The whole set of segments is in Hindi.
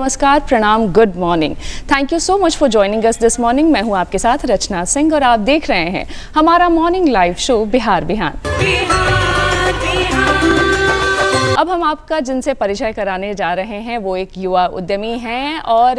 नमस्कार, प्रणाम, good morning. Thank you so much for joining us this morning. मैं हूं आपके साथ रचना सिंह और आप देख रहे हैं हमारा मॉर्निंग लाइव शो बिहार बिहान। अब हम आपका जिनसे परिचय कराने जा रहे हैं वो एक युवा उद्यमी हैं और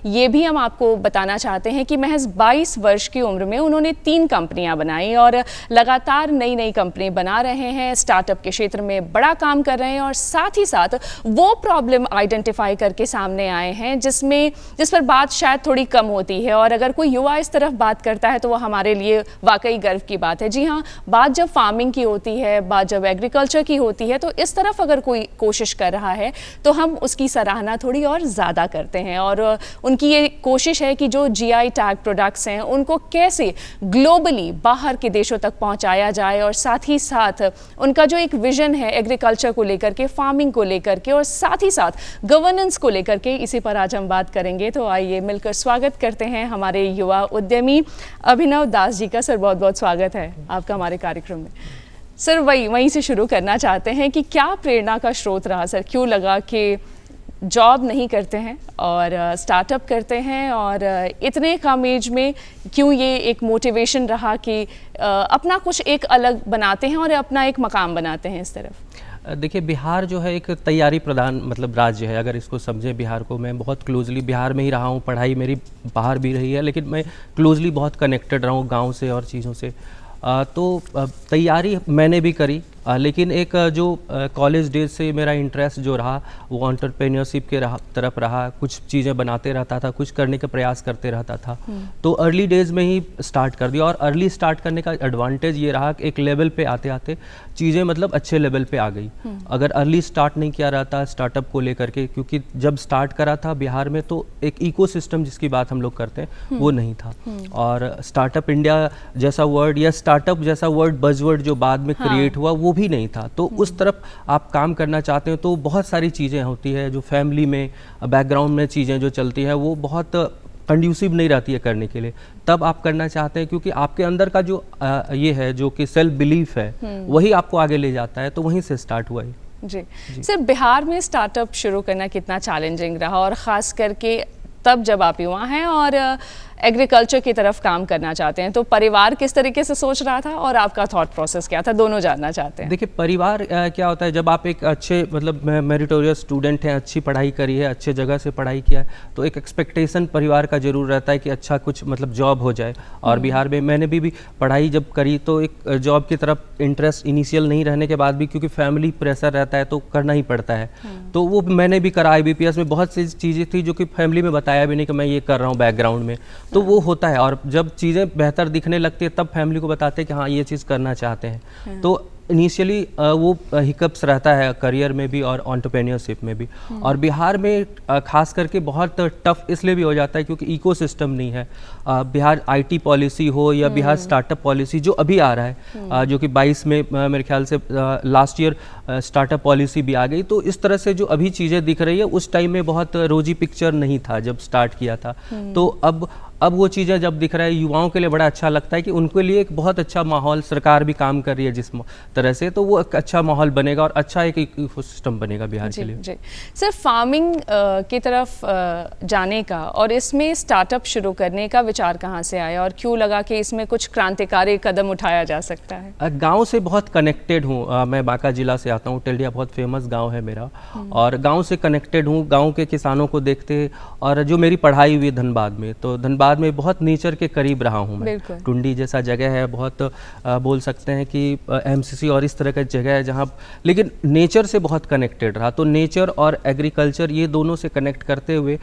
ये भी हम आपको बताना चाहते हैं कि महज 22 वर्ष की उम्र में उन्होंने 3 कंपनियां बनाई और लगातार नई नई कंपनी बना रहे हैं, स्टार्टअप के क्षेत्र में बड़ा काम कर रहे हैं और साथ ही साथ वो प्रॉब्लम आइडेंटिफाई करके सामने आए हैं जिस पर बात शायद थोड़ी कम होती है। और अगर कोई युवा इस तरफ बात करता है तो वो हमारे लिए वाकई गर्व की बात है। जी हाँ, बात जब फार्मिंग की होती है, बात जब एग्रीकल्चर की होती है, तो इस तरफ अगर कोई कोशिश कर रहा है तो हम उसकी सराहना थोड़ी और ज़्यादा करते हैं। और उनकी ये कोशिश है कि जो जीआई टैग प्रोडक्ट्स हैं उनको कैसे ग्लोबली बाहर के देशों तक पहुंचाया जाए और साथ ही साथ उनका जो एक विजन है एग्रीकल्चर को लेकर के, फार्मिंग को लेकर के और साथ ही साथ गवर्नेंस को लेकर के, इसी पर आज हम बात करेंगे। तो आइए मिलकर स्वागत करते हैं हमारे युवा उद्यमी अभिनव दास जी का। सर, बहुत बहुत स्वागत है आपका हमारे कार्यक्रम में। सर, वहीं से शुरू करना चाहते हैं कि क्या प्रेरणा का स्रोत रहा सर? क्यों लगा कि जॉब नहीं करते हैं और स्टार्टअप करते हैं और इतने कम एज में क्यों ये एक मोटिवेशन रहा कि अपना कुछ एक अलग बनाते हैं और अपना एक मकाम बनाते हैं इस तरफ? देखिए, बिहार जो है एक तैयारी प्रधान राज्य है। अगर इसको समझे, बिहार को मैं बहुत क्लोजली बिहार में ही रहा हूँ, पढ़ाई मेरी बाहर भी रही है, लेकिन मैं क्लोजली बहुत कनेक्टेड रहा हूँ गाँव से और चीज़ों से। तो तैयारी मैंने भी करी, लेकिन एक जो कॉलेज डेज से मेरा इंटरेस्ट जो रहा वो एंटरप्रेन्योरशिप के तरफ रहा। कुछ चीज़ें बनाते रहता था, कुछ करने का प्रयास करते रहता था। तो अर्ली डेज में ही स्टार्ट कर दिया। और अर्ली स्टार्ट करने का एडवांटेज ये रहा कि एक लेवल पे आते आते चीज़ें अच्छे लेवल पे आ गई। अगर अर्ली स्टार्ट नहीं किया रहता स्टार्टअप को लेकर के, क्योंकि जब स्टार्ट करा था बिहार में तो एक इकोसिस्टम जिसकी बात हम लोग करते हैं वो नहीं था। और स्टार्टअप इंडिया जैसा वर्ड या स्टार्टअप जैसा वर्ड, बजवर्ड जो बाद में क्रिएट हुआ, वो भी नहीं था। तो उस तरफ आप काम करना चाहते हैं तो बहुत सारी चीज़ें होती है जो फैमिली में, बैकग्राउंड में चीज़ें जो चलती हैं वो बहुत कंड्यूसिव नहीं रहती है करने के लिए। तब आप करना चाहते हैं क्योंकि आपके अंदर का जो ये है जो कि सेल्फ बिलीफ है वही आपको आगे ले जाता है। तो वहीं से स्टार्ट हुआ है। जी सर, बिहार में स्टार्टअप शुरू करना कितना चैलेंजिंग रहा और ख़ास करके तब जब आप युवा हैं और एग्रीकल्चर की तरफ काम करना चाहते हैं, तो परिवार किस तरीके से सोच रहा था और आपका थॉट प्रोसेस क्या था? दोनों जानना चाहते हैं। देखिए, परिवार क्या होता है, जब आप एक अच्छे मेरिटोरियस स्टूडेंट हैं, अच्छी पढ़ाई करी है, अच्छे जगह से पढ़ाई किया है, तो एक एक्सपेक्टेशन परिवार का जरूर रहता है कि अच्छा कुछ जॉब हो जाए। और बिहार में मैंने भी पढ़ाई जब करी तो एक जॉब की तरफ इंटरेस्ट इनिशियल नहीं रहने के बाद भी, क्योंकि फैमिली प्रेशर रहता है तो करना ही पड़ता है। तो वो मैंने भी करा। IBPS में बहुत सी चीज़ें थी जो कि फैमिली में बताया भी नहीं कि मैं ये कर रहा हूँ बैकग्राउंड में। तो वो होता है और जब चीज़ें बेहतर दिखने लगती है तब फैमिली को बताते हैं कि हाँ ये चीज़ करना चाहते हैं। तो इनिशियली वो हिकअप्स रहता है करियर में भी और एंटरप्रेन्योरशिप में भी। और बिहार में खास करके बहुत टफ इसलिए भी हो जाता है क्योंकि इकोसिस्टम नहीं है। बिहार IT पॉलिसी हो या बिहार स्टार्टअप पॉलिसी जो अभी आ रहा है, जो कि 22 में मेरे ख्याल से लास्ट ईयर स्टार्टअप पॉलिसी भी आ गई। तो इस तरह से जो अभी चीज़ें दिख रही है उस टाइम में बहुत रोजी पिक्चर नहीं था जब स्टार्ट किया था। तो अब वो चीज़ें जब दिख रहा है युवाओं के लिए बड़ा अच्छा लगता है कि उनके लिए एक बहुत अच्छा माहौल, सरकार भी काम कर रही है जिस तरह से, तो वो एक अच्छा माहौल बनेगा और अच्छा एक इकोसिस्टम बनेगा बिहार के लिए। जी सर, फार्मिंग की तरफ जाने का और इसमें स्टार्टअप शुरू करने का विचार कहाँ से आया और क्यों लगा कि इसमें कुछ क्रांतिकारी कदम उठाया जा सकता है? गाँव से बहुत कनेक्टेड हूँ मैं, बांका जिला से आता हूँ। टेल्डिया बहुत फेमस गाँव है मेरा और गाँव से कनेक्टेड हूँ। गाँव के किसानों को देखते, और जो मेरी पढ़ाई हुई धनबाद में, तो धनबाद में बहुत नेचर के करीब रहा हूँ मैं। टुंडी जैसा जगह है, बहुत बोल सकते हैं कि MCC और इस तरह का जगह है जहाँ, लेकिन नेचर से बहुत कनेक्टेड रहा। तो नेचर और एग्रीकल्चर ये दोनों से कनेक्ट करते हुए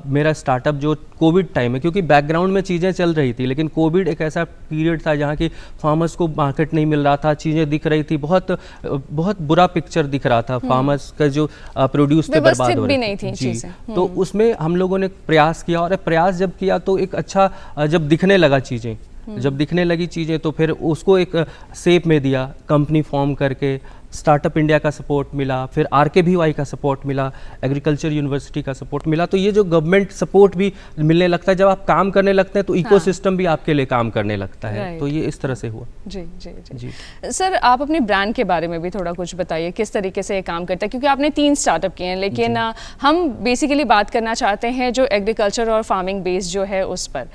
मेरा स्टार्टअप जो कोविड टाइम में, क्योंकि बैकग्राउंड में चीज़ें चल रही थी, लेकिन कोविड एक ऐसा पीरियड था जहाँ की फार्मर्स को मार्केट नहीं मिल रहा था, चीज़ें दिख रही थी, बहुत बुरा पिक्चर दिख रहा था। फार्मर्स का जो प्रोड्यूस थे बर्बाद हो रही थी। जी, तो उसमें हम लोगों ने प्रयास किया और प्रयास जब किया तो एक अच्छा जब दिखने लगा चीज़ें जब दिखने लगी चीज़ें तो फिर उसको एक शेप में दिया, कंपनी फॉर्म करके स्टार्टअप इंडिया का सपोर्ट मिला, फिर RKBY का सपोर्ट मिला, एग्रीकल्चर यूनिवर्सिटी का सपोर्ट मिला। तो ये जो गवर्नमेंट सपोर्ट भी मिलने लगता है, जब आप काम करने लगते हैं तो इकोसिस्टम भी आपके लिए काम करने लगता है। तो ये इस तरह से हुआ। जी जी जी सर, आप अपने ब्रांड के बारे में भी थोड़ा कुछ बताइए, किस तरीके से ये काम करता है, क्योंकि आपने 3 स्टार्टअप किए हैं, लेकिन हम बेसिकली बात करना चाहते हैं जो एग्रीकल्चर और फार्मिंग बेस्ड जो है उस पर।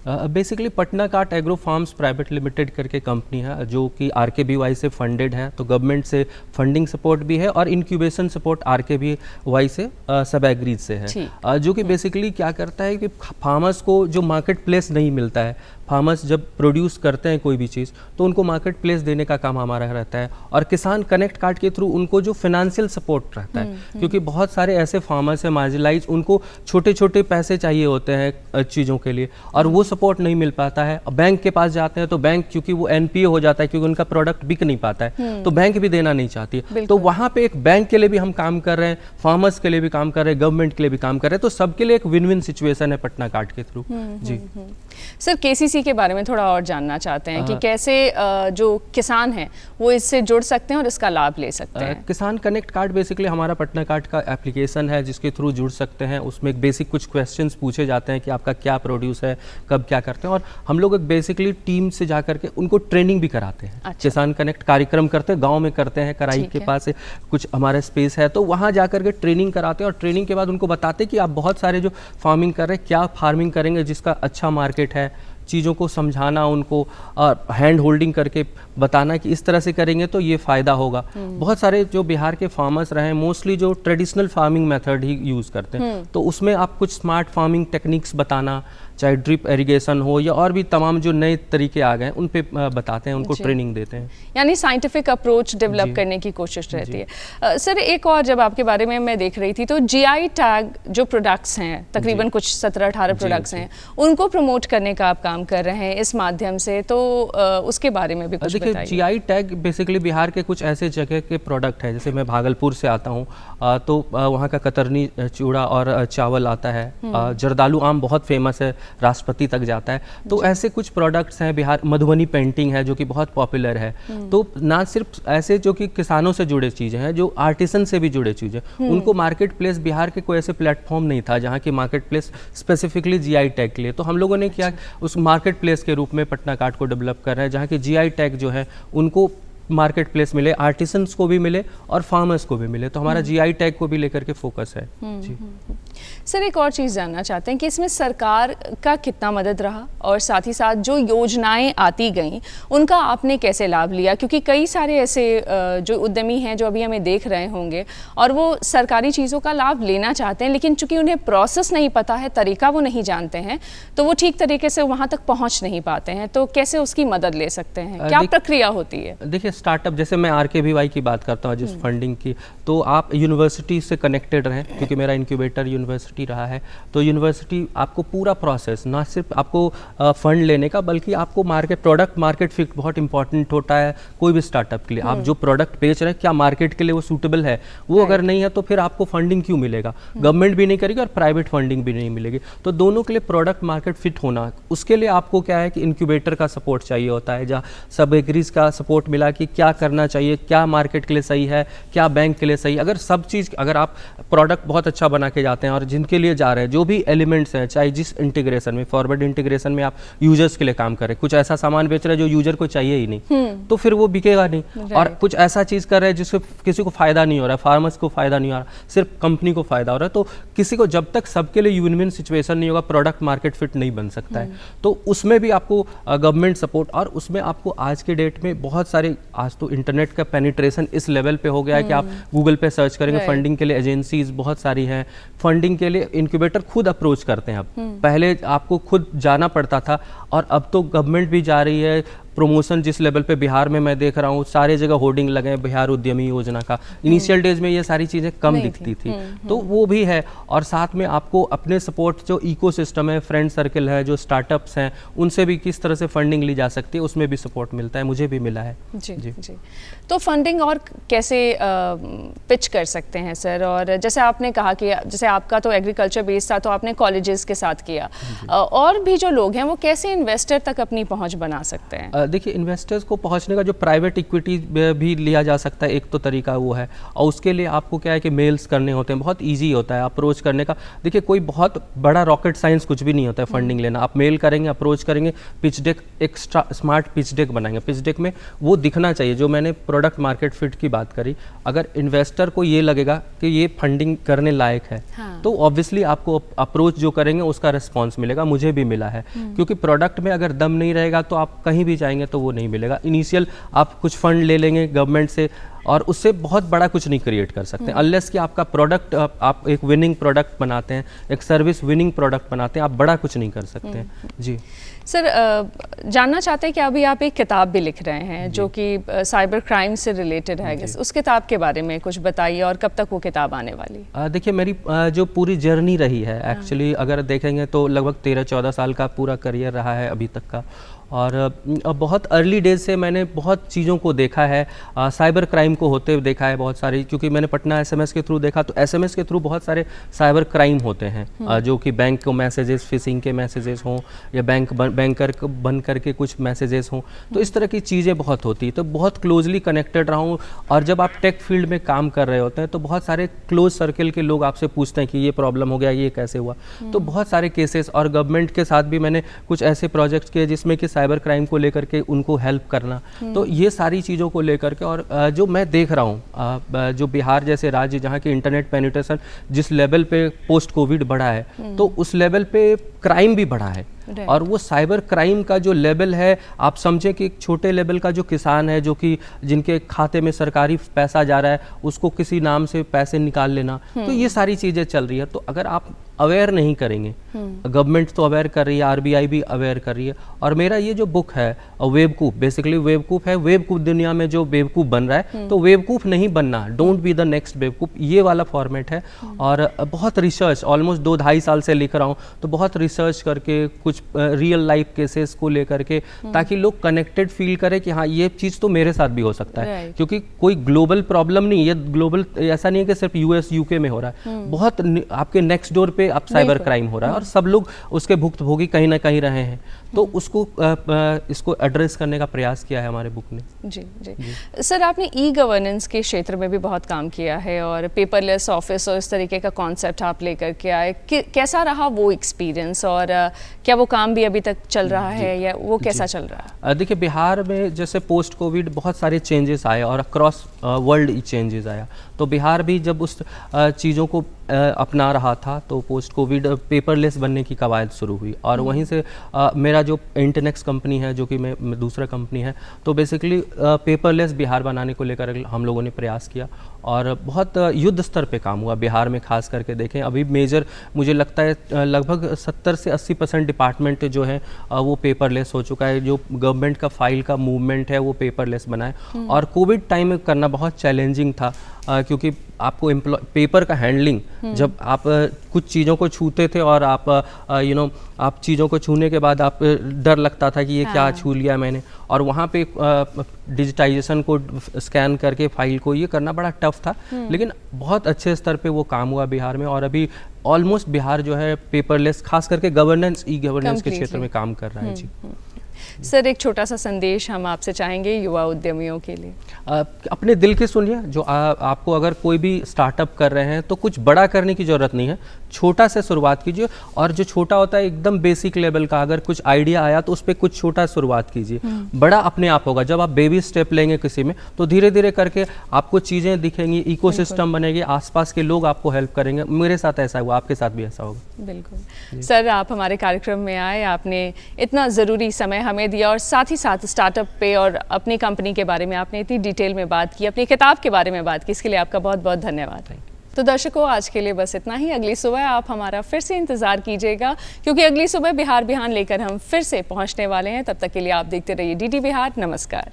बेसिकली पटना काट एग्रो फार्म्स प्राइवेट लिमिटेड करके कंपनी है जो कि RKBY से फंडेड है, तो गवर्नमेंट से फंडिंग सपोर्ट भी है और इंक्यूबेशन सपोर्ट RKBY से सब एग्रीज से है, जो कि बेसिकली क्या करता है कि फार्मर्स को जो मार्केट प्लेस नहीं मिलता है, फार्मर्स जब प्रोड्यूस करते हैं कोई भी चीज़ तो उनको मार्केट प्लेस देने का काम हमारा रहता है, और किसान कनेक्ट कार्ड के थ्रू उनको जो फाइनेंशियल सपोर्ट रहता है, क्योंकि बहुत सारे ऐसे फार्मर्स हैं मार्जिनलाइज, उनको छोटे छोटे पैसे चाहिए होते हैं चीज़ों के लिए और वो सपोर्ट नहीं मिल पाता है। बैंक के पास जाते हैं तो बैंक क्योंकि वो NPA हो जाता है, क्योंकि उनका प्रोडक्ट बिक नहीं पाता है, तो बैंक भी देना नहीं चाहती है। तो वहाँ पे एक बैंक के लिए भी हम काम कर रहे हैं, फार्मर्स के लिए भी काम कर रहे हैं, गवर्नमेंट के लिए भी काम कर रहे हैं, तो सबके लिए एक विन विन सिचुएशन है पटना कार्ड के थ्रू। जी सर, KCC के बारे में थोड़ा और जानना चाहते हैं कि कैसे जो किसान हैं वो इससे जुड़ सकते हैं और इसका लाभ ले सकते हैं। किसान कनेक्ट कार्ड बेसिकली हमारा पटना कार्ड का एप्लीकेशन है जिसके थ्रू जुड़ सकते हैं। उसमें एक बेसिक कुछ क्वेश्चंस पूछे जाते हैं कि आपका क्या प्रोड्यूस है, कब क्या करते हैं, और हम लोग एक बेसिकली टीम से जा करके उनको ट्रेनिंग भी कराते हैं। अच्छा। किसान कनेक्ट कार्यक्रम करते हैं, गाँव में करते हैं, कराई के पास कुछ हमारा स्पेस है, तो वहाँ जा करके ट्रेनिंग कराते हैं और ट्रेनिंग के बाद उनको बताते हैं कि आप बहुत सारे जो फार्मिंग कर रहे हैं क्या फार्मिंग करेंगे जिसका अच्छा मार्केट है, चीज़ों को समझाना उनको और हैंड होल्डिंग करके बताना कि इस तरह से करेंगे तो ये फ़ायदा होगा। बहुत सारे जो बिहार के फार्मर्स रहे हैं मोस्टली जो ट्रेडिशनल फार्मिंग मेथड ही यूज़ करते हैं, तो उसमें आप कुछ स्मार्ट फार्मिंग टेक्निक्स बताना, चाहे ड्रिप इरिगेशन हो या और भी तमाम जो नए तरीके आ गए हैं उन पे बताते हैं, उनको ट्रेनिंग देते हैं, यानी साइंटिफिक अप्रोच डेवलप करने की कोशिश रहती है। सर, एक और जब आपके बारे में मैं देख रही थी तो GI टैग जो प्रोडक्ट्स हैं, तकरीबन कुछ 17-18 प्रोडक्ट्स हैं, उनको प्रमोट करने का आप काम कर रहे हैं इस माध्यम से, तो उसके बारे में भी कुछ बताइए। GI टैग बेसिकली बिहार के कुछ ऐसे जगह के प्रोडक्ट है, जैसे मैं भागलपुर से आता हूँ तो वहाँ का कतरनी चूड़ा और चावल आता है, जर्दालू आम बहुत फेमस है, राष्ट्रपति तक जाता है, तो ऐसे कुछ प्रोडक्ट्स हैं। बिहार मधुबनी पेंटिंग है जो कि बहुत पॉपुलर है। तो ना सिर्फ ऐसे जो कि किसानों से जुड़े चीज़ें हैं, जो आर्टिसन से भी जुड़े चीज़ें, उनको मार्केट प्लेस बिहार के कोई ऐसे प्लेटफॉर्म नहीं था जहाँ की market place specifically GI tag के लिए, तो हम लोगों ने क्या उस मार्केट प्लेस के रूप में पटना कार्ड को डेवलप कर रहे हैं जहाँ की GI टैग जो है उनको मार्केट प्लेस मिले, आर्टिसंस को भी मिले और फार्मर्स को भी मिले, तो हमारा GI टैग को भी लेकर के फोकस है। जी सर, एक और चीज़ जानना चाहते हैं कि इसमें सरकार का कितना मदद रहा और साथ ही साथ जो योजनाएं आती गईं उनका आपने कैसे लाभ लिया, क्योंकि कई सारे ऐसे जो उद्यमी हैं जो अभी हमें देख रहे होंगे और वो सरकारी चीज़ों का लाभ लेना चाहते हैं, लेकिन चूंकि उन्हें प्रोसेस नहीं पता है, तरीका वो नहीं जानते हैं, तो वो ठीक तरीके से वहाँ तक पहुँच नहीं पाते हैं, तो कैसे उसकी मदद ले सकते हैं, क्या प्रक्रिया होती है? देखिए, स्टार्टअप जैसे मैं RKBY की बात करता हूँ जिस फंडिंग की, तो आप यूनिवर्सिटी से कनेक्टेड रहें, क्योंकि मेरा इंक्यूबेटर यूनिवर्सिटी रहा है, तो यूनिवर्सिटी आपको पूरा प्रोसेस, ना सिर्फ आपको फंड लेने का बल्कि आपको प्रोडक्ट मार्केट फिट बहुत इंपॉर्टेंट होता है कोई भी स्टार्टअप के लिए। आप जो प्रोडक्ट बेच रहे हैं क्या मार्केट के लिए वो सूटेबल है, वो अगर नहीं है तो फिर आपको फंडिंग क्यों मिलेगा, गवर्नमेंट भी नहीं करेगी और प्राइवेट फंडिंग भी नहीं मिलेगी। तो दोनों के लिए प्रोडक्ट मार्केट फिट होना, उसके लिए आपको क्या है कि इंक्यूबेटर का सपोर्ट चाहिए होता है, जहाँ सब एग्रीज का सपोर्ट मिला कि क्या करना चाहिए, क्या मार्केट के लिए सही है, क्या बैंक के लिए सही। अगर सब चीज़, अगर आप प्रोडक्ट बहुत अच्छा बना के जाते हैं और जिनके लिए जा रहे हैं जो भी एलिमेंट्स हैं, चाहे जिस इंटीग्रेशन में, फॉरवर्ड इंटीग्रेशन में आप यूजर्स के लिए काम करें, कुछ ऐसा सामान बेच रहे हैं जो यूजर को चाहिए ही नहीं, तो फिर वो बिकेगा नहीं। और कुछ ऐसा चीज़ कर रहे हैं जिससे किसी को फायदा नहीं हो रहा है, फार्मर्स को फायदा नहीं हो रहा, सिर्फ कंपनी को फायदा हो रहा है, तो किसी को जब तक सबके लिए विन विन सिचुएशन नहीं होगा प्रोडक्ट मार्केट फिट नहीं बन सकता है। तो उसमें भी आपको गवर्नमेंट सपोर्ट, और उसमें आपको आज के डेट में बहुत सारे, आज तो इंटरनेट का पेनिट्रेशन इस लेवल पे हो गया है कि आप गूगल पे सर्च करेंगे, फंडिंग के लिए एजेंसीज बहुत सारी हैं, फंडिंग के लिए इंक्यूबेटर खुद अप्रोच करते हैं। अब पहले आपको खुद जाना पड़ता था और अब तो गवर्नमेंट भी जा रही है, प्रमोशन जिस लेवल पे बिहार में मैं देख रहा हूँ, सारे जगह होर्डिंग लगे हैं बिहार उद्यमी योजना का। इनिशियल डेज में ये सारी चीज़ें कम दिखती थी, तो वो भी है। और साथ में आपको अपने सपोर्ट जो इकोसिस्टम है, फ्रेंड सर्कल है, जो स्टार्टअप्स हैं, उनसे भी किस तरह से फंडिंग ली जा सकती है, उसमें भी सपोर्ट मिलता है, मुझे भी मिला है। जी। तो फंडिंग और कैसे पिच कर सकते हैं सर? और जैसे आपने कहा कि जैसे आपका तो एग्रीकल्चर बेस्ड था, तो आपने कॉलेजेस के साथ किया, और भी जो लोग हैं वो कैसे इन्वेस्टर तक अपनी पहुंच बना सकते हैं? देखिए, इन्वेस्टर्स को पहुंचने का जो प्राइवेट इक्विटी भी लिया जा सकता है, एक तो तरीका वो है। और उसके लिए आपको क्या है कि मेल्स करने होते हैं, बहुत ईजी होता है अप्रोच करने का। देखिए, कोई बहुत बड़ा रॉकेट साइंस कुछ भी नहीं होता है फंडिंग लेना। आप मेल करेंगे, अप्रोच करेंगे, पिच डेक, एक स्मार्ट पिच डेक बनाएंगे। पिच डेक में वो दिखना चाहिए, जो मैंने प्रोडक्ट मार्केट फिट की बात करी। अगर इन्वेस्टर को ये लगेगा कि ये फंडिंग करने लायक है, तो ऑब्वियसली आपको अप्रोच जो करेंगे उसका रिस्पॉन्स मिलेगा। मुझे भी मिला है, क्योंकि प्रोडक्ट में अगर दम नहीं रहेगा तो आप कहीं भी जाएंगे तो वो नहीं मिलेगा। इनिशियल आप कुछ फंड ले लेंगे गवर्नमेंट से, और उससे बहुत बड़ा कुछ नहीं क्रिएट कर सकते अनलेस कि आपका प्रोडक्ट, आप एक विनिंग प्रोडक्ट बनाते हैं, एक सर्विस विनिंग प्रोडक्ट बनाते हैं, आप बड़ा कुछ नहीं कर सकते हैं। जी सर, जानना चाहते हैं कि अभी आप एक किताब भी लिख रहे हैं जो कि साइबर क्राइम से रिलेटेड है। उस किताब के बारे में कुछ बताइए, और कब तक वो किताब आने वाली? देखिए, मेरी जो पूरी जर्नी रही है, एक्चुअली अगर देखेंगे तो लगभग 13-14 साल का पूरा करियर रहा है अभी तक का। और बहुत अर्ली डेज से मैंने बहुत चीज़ों को देखा है, साइबर क्राइम को होते हुए देखा है बहुत सारी, क्योंकि मैंने पटना एसएमएस के थ्रू देखा, तो एसएमएस के थ्रू बहुत सारे साइबर क्राइम होते हैं, जो कि बैंक को मैसेजेस, फिशिंग के मैसेजेस हों, या बैंकर बन करके कुछ मैसेजेस हों, तो इस तरह की चीज़ें बहुत होती, तो बहुत क्लोजली कनेक्टेड रहा हूँ। और जब आप टेक फील्ड में काम कर रहे होते हैं तो बहुत सारे क्लोज सर्कल के लोग आपसे पूछते हैं कि ये प्रॉब्लम हो गया, ये कैसे हुआ, तो बहुत सारे केसेस। और गवर्नमेंट के साथ भी मैंने कुछ ऐसे प्रोजेक्ट्स किए जिसमें कि साइबर क्राइम को लेकर के उनको हेल्प करना, तो ये सारी चीज़ों को लेकर के। और जो मैं देख रहा हूँ, जो बिहार जैसे राज्य जहाँ की इंटरनेट पेनिट्रेशन जिस लेवल पे पोस्ट कोविड बढ़ा है, तो उस लेवल पे क्राइम भी बढ़ा है। और वो साइबर क्राइम का जो लेवल है, आप समझें कि एक छोटे लेवल का जो किसान है, जो कि जिनके खाते में सरकारी पैसा जा रहा है, उसको किसी नाम से पैसे निकाल लेना, तो ये सारी चीज़ें चल रही है। तो अगर आप अवेयर नहीं करेंगे, गवर्नमेंट तो अवेयर कर रही है, आरबीआई भी अवेयर कर रही है। और मेरा ये जो बुक है वेबकूफ, बेसिकली वेबकूफ है। वेबकूफ दुनिया में जो बेवकूफ़ बन रहा है, तो वेबकूफ नहीं बनना, डोंट बी द नेक्स्ट बेवकूफ, ये वाला फॉर्मेट है। और बहुत रिसर्च, ऑलमोस्ट 2-2.5 साल से लिख रहा हूँ, तो बहुत रिसर्च करके कुछ रियल लाइफ केसेस को लेकर के, ताकि लोग कनेक्टेड फील करें कि हाँ, ये चीज़ तो मेरे साथ भी हो सकता है। क्योंकि कोई ग्लोबल प्रॉब्लम नहीं, ये ग्लोबल ऐसा नहीं है कि सिर्फ यूएस यूके में हो रहा है, बहुत आपके नेक्स्ट डोर पे अब साइबर क्राइम हो रहा है, और सब लोग उसके भुक्तभोगी कहीं ना कहीं रहे हैं। तो उसको इसको एड्रेस करने का प्रयास किया है हमारे बुक ने। जी। सर, आपने ई गवर्नेंस के क्षेत्र में भी बहुत काम किया है, और पेपरलेस ऑफिस और इस तरीके का कॉन्सेप्ट आप लेकर के आए। कैसा रहा वो एक्सपीरियंस, और क्या वो काम भी अभी तक चल रहा है, या वो कैसा चल रहा है? देखिए, बिहार में जैसे पोस्ट कोविड बहुत सारे चेंजेस आए, और अक्रॉस वर्ल्ड चेंजेस आया, तो बिहार भी जब उस चीज़ों को अपना रहा था, तो पोस्ट कोविड पेपरलेस बनने की कवायद शुरू हुई। और वहीं से मेरा जो इंटरनेक्स कंपनी है, जो कि मैं दूसरा कंपनी है, तो बेसिकली पेपरलेस बिहार बनाने को लेकर हम लोगों ने प्रयास किया, और बहुत युद्ध स्तर पे काम हुआ बिहार में। खास करके देखें, अभी मेजर मुझे लगता है लगभग 70 से 80% डिपार्टमेंट जो है वो पेपरलेस हो चुका है। जो गवर्नमेंट का फाइल का मूवमेंट है वो पेपरलेस बना है। और कोविड टाइम में करना बहुत चैलेंजिंग था, क्योंकि आपको पेपर का हैंडलिंग, जब आप कुछ चीज़ों को छूते थे, और आप आप चीज़ों को छूने के बाद आप डर लगता था कि ये क्या छू लिया मैंने, और वहाँ पे डिजिटाइजेशन को स्कैन करके फाइल को ये करना बड़ा टफ था। लेकिन बहुत अच्छे स्तर पे वो काम हुआ बिहार में, और अभी ऑलमोस्ट बिहार जो है पेपरलेस, खास करके गवर्नेंस, ई गवर्नेंस के क्षेत्र में काम कर रहा है। जी सर, एक छोटा सा संदेश हम आपसे चाहेंगे युवा उद्यमियों के लिए। अपने दिल की सुनिए। जो आपको अगर कोई भी स्टार्टअप कर रहे हैं, तो कुछ बड़ा करने की ज़रूरत नहीं है, छोटा से शुरुआत कीजिए। और जो छोटा होता है एकदम बेसिक लेवल का, अगर कुछ आइडिया आया तो उस पर कुछ छोटा शुरुआत कीजिए, बड़ा अपने आप होगा। जब आप बेबी स्टेप लेंगे किसी में, तो धीरे धीरे करके आपको चीज़ें दिखेंगी, इकोसिस्टम बनेगी, आसपास के लोग आपको हेल्प करेंगे। मेरे साथ ऐसा हुआ, आपके साथ भी ऐसा होगा। बिल्कुल सर, आप हमारे कार्यक्रम में आए, आपने इतना ज़रूरी समय हमें दिया, और साथ ही साथ स्टार्टअप पे और अपनी कंपनी के बारे में आपने इतनी डिटेल में बात की, अपनी किताब के बारे में बात की, इसके लिए आपका बहुत बहुत धन्यवाद। तो दर्शकों, आज के लिए बस इतना ही। अगली सुबह आप हमारा फिर से इंतजार कीजिएगा, क्योंकि अगली सुबह बिहार बिहान लेकर हम फिर से पहुंचने वाले हैं। तब तक के लिए आप देखते रहिए DD बिहार। नमस्कार।